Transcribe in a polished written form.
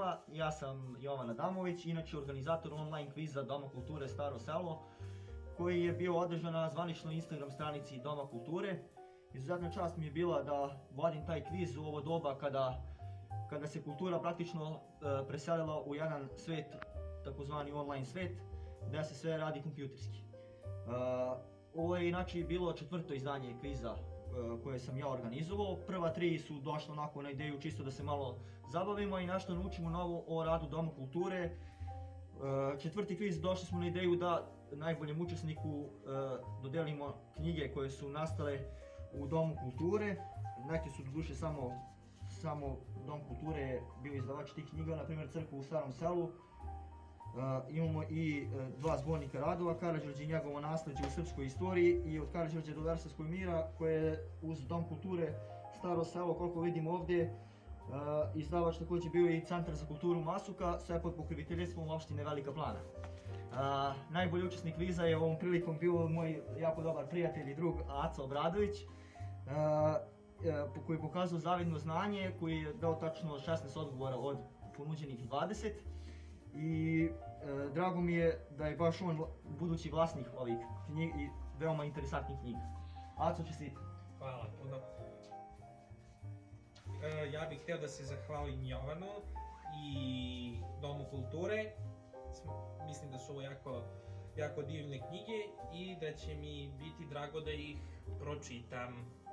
svima, ja sam Jovan Adamović, inače organizator online kviza Doma kulture Staro selo, koji je bio održan na zvaničnoj Instagram stranici Doma kulture. Izuzetna čast mi je bila da vodim taj kviz u ovo doba kada se kultura praktično preselila u jedan svet, takozvani online svet, gde se sve radi kompjuterski. Ovo je inače bilo 4. izdanje kviza koje sam ja organizovao. Prva 3 su došla onako na ideju čisto da se malo zabavimo i nešto naučimo novo o radu Doma kulture. 4. kviz došli smo na ideju da najboljem učesniku dodelimo knjige koje su nastale u Domu kulture. Neke su doduše samo Dom kulture je bio izdavač tih knjiga, na primjer Crkva u Starom selu. Imamo i 2 zbornika radova, Karađorđe i njegovo nasleđe u srpskoj istoriji i od Karađorđa do Versavskog mira, koje je uz Dom kulture Staro selo, koliko vidim ovdje, izdavač također bio i Centar za kulturu Masuka, sve pod pokriviteljstvom opštine Velika Plana. Najbolji učesnik kviza je ovom prilikom bio moj jako dobar prijatelj i drug Aca Obradović, koji je pokazao zavidno znanje, koji je dao tačno 16 odgovora od ponuđenih 20. I drago mi je da je baš on budući vlasnik ovih knjiga i veoma interesantnih knjiga. Aco, čestiti. Hvala puno. Ja bih htio da se zahvalim Jovanu i Domu kulture. Mislim da su ovo jako divne knjige i da će mi biti drago da ih pročitam.